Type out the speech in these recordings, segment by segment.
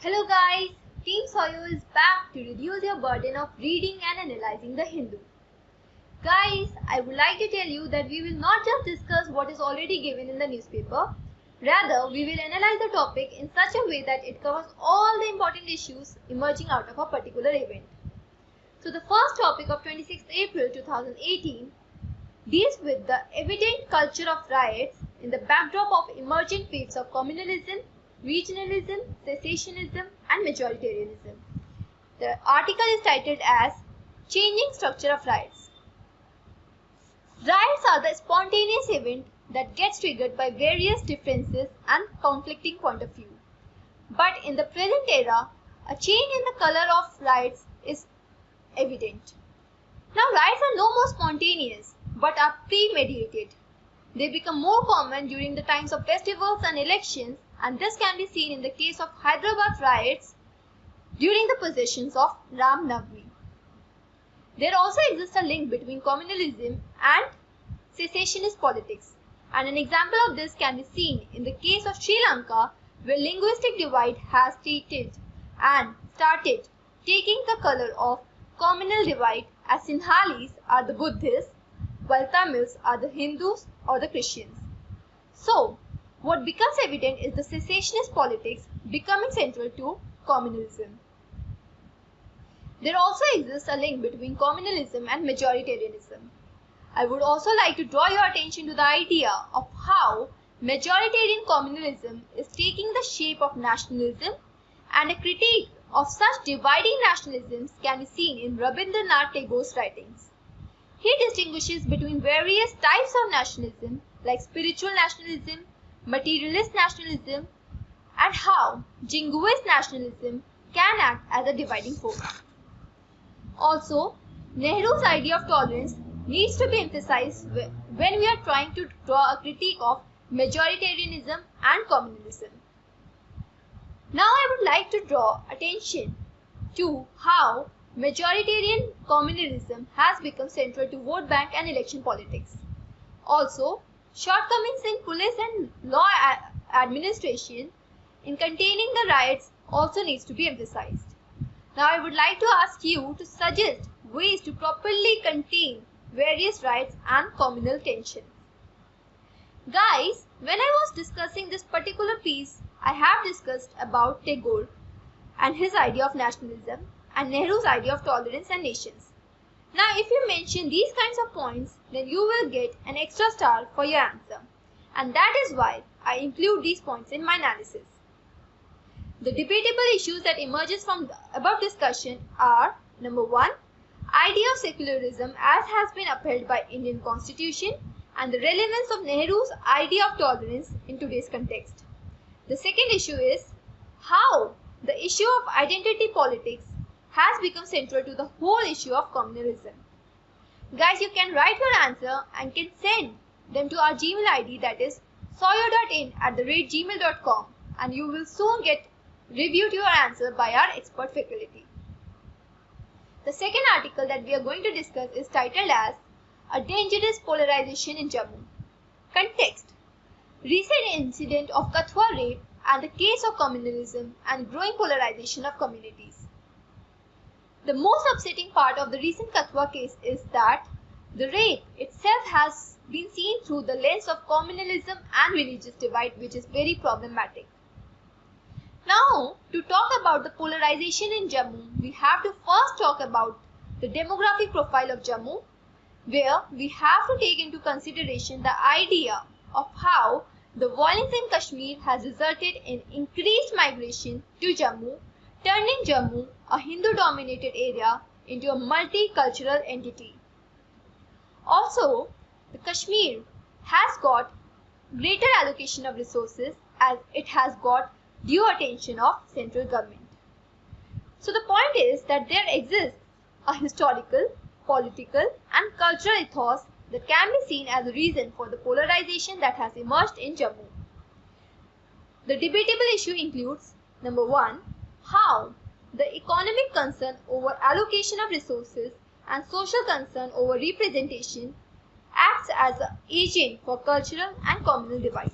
Hello guys, Team SauYO is back to reduce your burden of reading and analyzing the Hindu. Guys, I would like to tell you that we will not just discuss what is already given in the newspaper. Rather, we will analyze the topic in such a way that it covers all the important issues emerging out of a particular event. So the first topic of 26th April 2018 deals with the evident culture of riots in the backdrop of emergent waves of communalism, regionalism, secessionism and majoritarianism. The article is titled as Changing Structure of Riots. Riots are the spontaneous event that gets triggered by various differences and conflicting point of view. But in the present era, a change in the color of riots is evident. Now riots are no more spontaneous but are premeditated. They become more common during the times of festivals and elections, and this can be seen in the case of Hyderabad riots during the possessions of Ram Navami. There also exists a link between communalism and secessionist politics, and an example of this can be seen in the case of Sri Lanka, where linguistic divide has started taking the color of communal divide, as Sinhalese are the Buddhists while Tamils are the Hindus or the Christians. So, what becomes evident is the secessionist politics becoming central to communalism. There also exists a link between communalism and majoritarianism. I would also like to draw your attention to the idea of how majoritarian communalism is taking the shape of nationalism, and a critique of such dividing nationalisms can be seen in Rabindranath Tagore's writings. He distinguishes between various types of nationalism like spiritual nationalism, materialist nationalism, and how jingoist nationalism can act as a dividing force. Also, Nehru's idea of tolerance needs to be emphasized when we are trying to draw a critique of majoritarianism and communalism. Now I would like to draw attention to how majoritarian communalism has become central to vote bank and election politics. Also, shortcomings in police and law administration in containing the riots also needs to be emphasized. Now I would like to ask you to suggest ways to properly contain various riots and communal tensions. Guys, when I was discussing this particular piece, I have discussed about Tagore and his idea of nationalism and Nehru's idea of tolerance and nations. Now if you mention these kinds of points, then you will get an extra star for your answer, and that is why I include these points in my analysis. The debatable issues that emerges from the above discussion are: number 1, idea of secularism as has been upheld by Indian Constitution and the relevance of Nehru's idea of tolerance in today's context. The second issue is how the issue of identity politics has become central to the whole issue of communalism. Guys, you can write your answer and can send them to our Gmail ID, that is sauyo.in@gmail.com, and you will soon get reviewed your answer by our expert faculty. The second article that we are going to discuss is titled as A Dangerous Polarization in Jammu. Context: recent incident of Kathua rape and the case of communalism and growing polarization of communities. The most upsetting part of the recent Kathua case is that the rape itself has been seen through the lens of communalism and religious divide, which is very problematic. Now, to talk about the polarization in Jammu, we have to first talk about the demographic profile of Jammu, where we have to take into consideration the idea of how the violence in Kashmir has resulted in increased migration to Jammu, turning Jammu, a Hindu-dominated area, into a multicultural entity. Also, the Kashmir has got greater allocation of resources as it has got due attention of central government. So the point is that there exists a historical, political and cultural ethos that can be seen as a reason for the polarization that has emerged in Jammu. The debatable issue includes: number 1, how the economic concern over allocation of resources and social concern over representation acts as an agent for cultural and communal divide.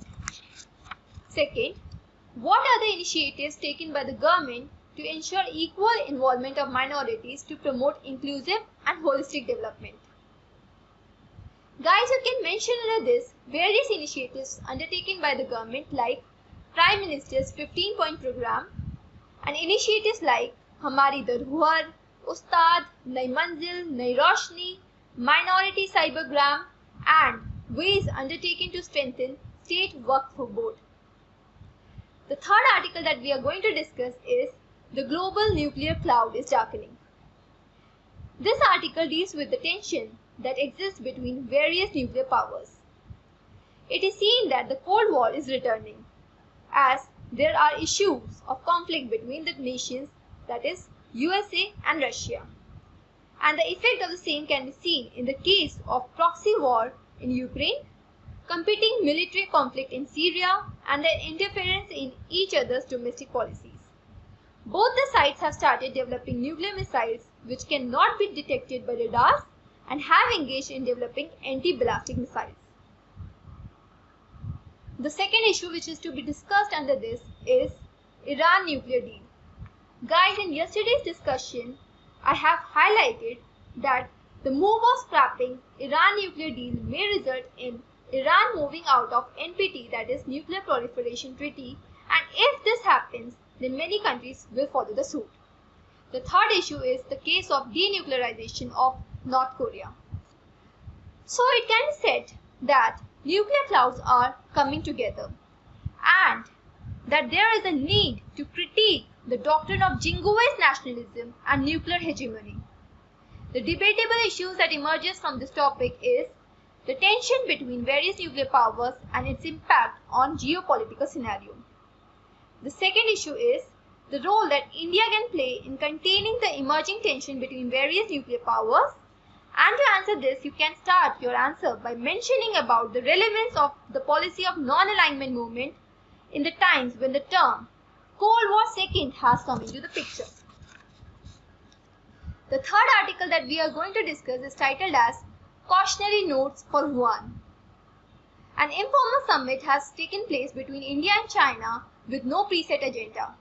Second, What are the initiatives taken by the government to ensure equal involvement of minorities to promote inclusive and holistic development? Guys, you can mention under this various initiatives undertaken by the government like Prime Minister's 15-point program and initiatives like Hamari Dharwar, Ustad, Nai Manzil, Nai Roshni, Minority Cybergram and ways undertaken to strengthen State Waqf Board. The third article that we are going to discuss is the global nuclear cloud is darkening. This article deals with the tension that exists between various nuclear powers. It is seen that the Cold War is returning as there are issues of conflict between the nations, that is USA and Russia. And the effect of the same can be seen in the case of proxy war in Ukraine, competing military conflict in Syria and their interference in each other's domestic policies. Both the sides have started developing nuclear missiles which cannot be detected by radars and have engaged in developing anti-ballistic missiles. The second issue which is to be discussed under this is Iran nuclear deal. Guys, in yesterday's discussion, I have highlighted that the move of scrapping Iran nuclear deal may result in Iran moving out of NPT, that is Nuclear Proliferation Treaty, and if this happens, then many countries will follow the suit. The third issue is the case of denuclearization of North Korea. So it can be said that nuclear clouds are coming together and that there is a need to critique the doctrine of jingoist nationalism and nuclear hegemony. The debatable issues that emerges from this topic is the tension between various nuclear powers and its impact on geopolitical scenario. The second issue is the role that India can play in containing the emerging tension between various nuclear powers. And to answer this, you can start your answer by mentioning about the relevance of the policy of non-alignment movement in the times when the term Cold War II has come into the picture. The third article that we are going to discuss is titled as Cautionary Notes for Wuhan. An informal summit has taken place between India and China with no preset agenda.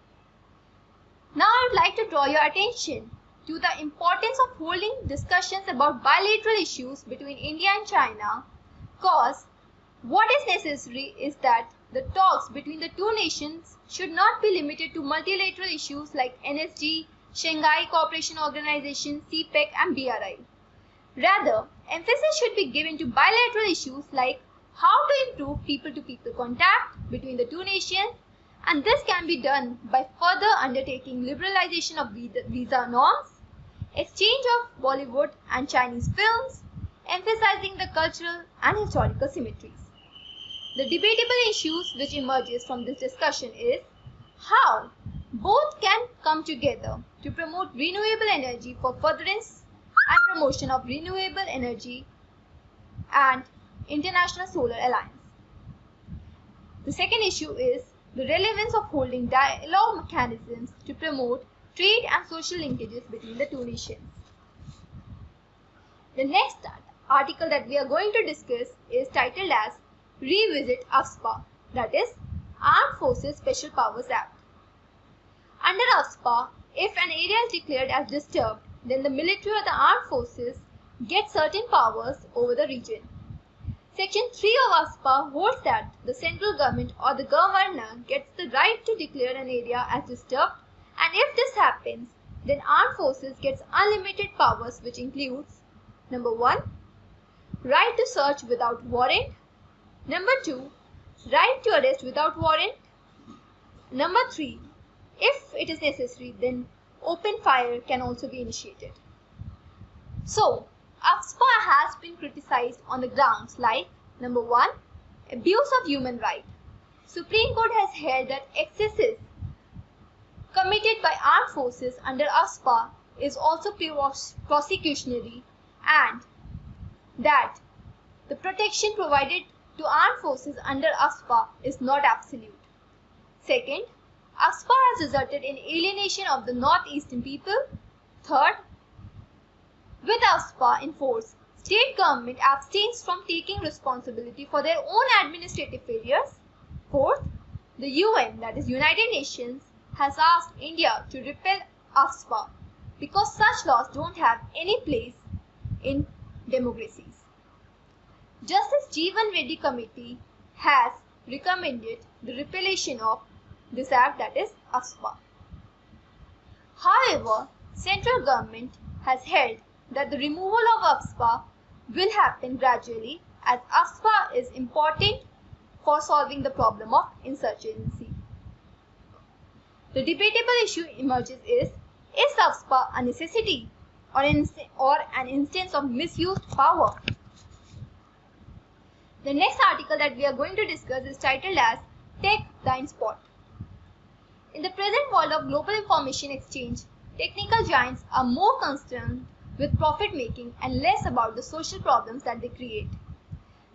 Now I would like to draw your attention to the importance of holding discussions about bilateral issues between India and China, cause what is necessary is that the talks between the two nations should not be limited to multilateral issues like NSG, Shanghai Cooperation Organization, CPEC and BRI. Rather, emphasis should be given to bilateral issues like how to improve people-to-people contact between the two nations, and this can be done by further undertaking liberalization of visa norms, exchange of Bollywood and Chinese films, emphasizing the cultural and historical symmetries. The debatable issues which emerges from this discussion is how both can come together to promote renewable energy for furtherance and promotion of renewable energy and International Solar Alliance. The second issue is the relevance of holding dialogue mechanisms to promote trade and social linkages between the two nations. The next article that we are going to discuss is titled as Revisit AFSPA, that is Armed Forces Special Powers Act. Under AFSPA, if an area is declared as disturbed, then the military or the armed forces get certain powers over the region. Section 3 of AFSPA holds that the central government or the governor gets the right to declare an area as disturbed, and if this happens, then armed forces gets unlimited powers, which includes number 1, right to search without warrant, number 2, right to arrest without warrant, number 3, if it is necessary, then open fire can also be initiated. So, AFSPA has been criticized on the grounds like number 1, abuse of human rights. Supreme Court has held that excesses committed by armed forces under AFSPA is also prosecutionary and that the protection provided to armed forces under AFSPA is not absolute. Second, AFSPA has resulted in alienation of the northeastern people. Third, with AFSPA in force, state government abstains from taking responsibility for their own administrative failures. Fourth, The UN, that is United Nations, has asked India to repeal AFSPA because such laws don't have any place in democracies. Justice Jeevan Reddy Committee has recommended the repealation of this act, that is AFSPA. However, central government has held that the removal of AFSPA will happen gradually as AFSPA is important for solving the problem of insurgency. The debatable issue emerges is AFSPA a necessity or an instance of misused power? The next article that we are going to discuss is titled as Tech Blind Spot. In the present world of global information exchange, technical giants are more concerned with profit making and less about the social problems that they create.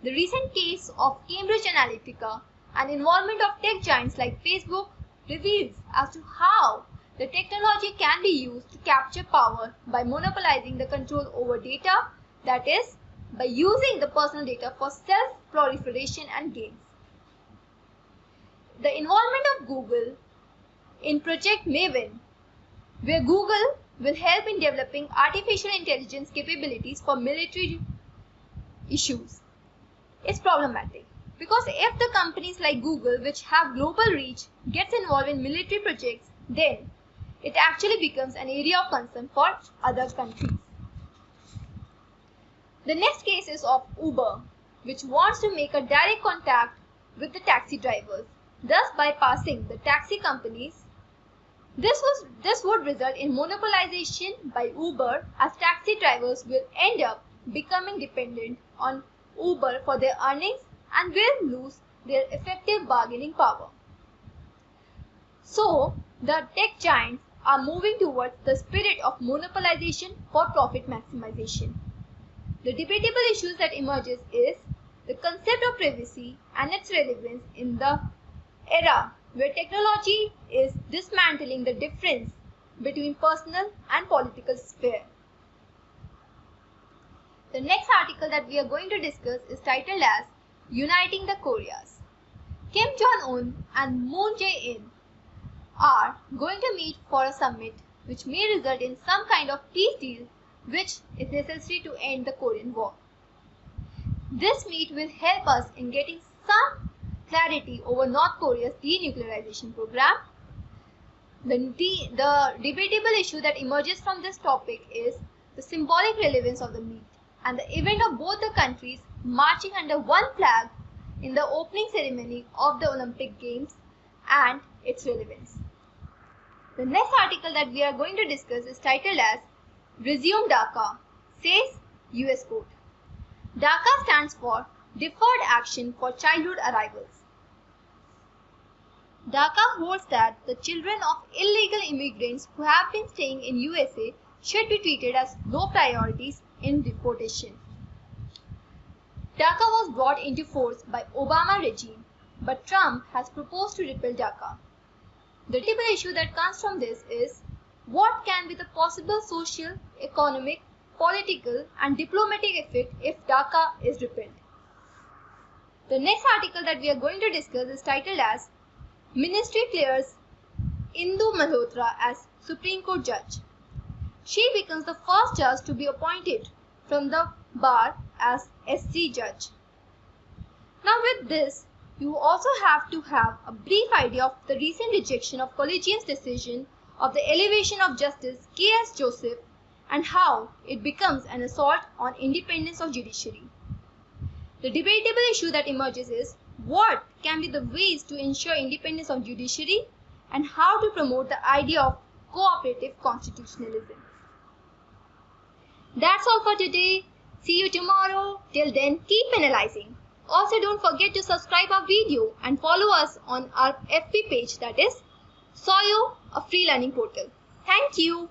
The recent case of Cambridge Analytica and involvement of tech giants like Facebook reveals as to how the technology can be used to capture power by monopolizing the control over data, that is, by using the personal data for self-proliferation and gains. The involvement of Google in Project Maven, where Google will help in developing artificial intelligence capabilities for military issues, is problematic because if the companies like Google, which have global reach, gets involved in military projects, then it actually becomes an area of concern for other countries. The next case is of Uber, which wants to make a direct contact with the taxi drivers, thus bypassing the taxi companies. This would result in monopolization by Uber, as taxi drivers will end up becoming dependent on Uber for their earnings and will lose their effective bargaining power. So, the tech giants are moving towards the spirit of monopolization for profit maximization. The debatable issues that emerges is the concept of privacy and its relevance in the era where technology is dismantling the difference between personal and political sphere. The next article that we are going to discuss is titled as Uniting the Koreas. Kim Jong-un and Moon Jae-in are going to meet for a summit which may result in some kind of peace deal which is necessary to end the Korean War. This meet will help us in getting some clarity over North Korea's denuclearization program. The debatable issue that emerges from this topic is the symbolic relevance of the meet and the event of both the countries marching under one flag in the opening ceremony of the Olympic Games and its relevance. The next article that we are going to discuss is titled as Resume DACA, says US court. DACA stands for Deferred Action for Childhood Arrivals. DACA holds that the children of illegal immigrants who have been staying in USA should be treated as low priorities in deportation. DACA was brought into force by Obama regime, but Trump has proposed to repeal DACA. The debatable issue that comes from this is what can be the possible social, economic, political and diplomatic effect if DACA is repealed. The next article that we are going to discuss is titled as Ministry clears Indu Malhotra as Supreme Court judge. She becomes the first judge to be appointed from the bar as SC judge. Now with this, you also have to have a brief idea of the recent rejection of Collegium's decision of the elevation of Justice K.S. Joseph and how it becomes an assault on independence of judiciary. The debatable issue that emerges is what can be the ways to ensure independence of judiciary and how to promote the idea of cooperative constitutionalism. That's all for today. See you tomorrow. Till then, keep analyzing. Also, don't forget to subscribe our video and follow us on our FB page, that is SauYO, a free learning portal. Thank you.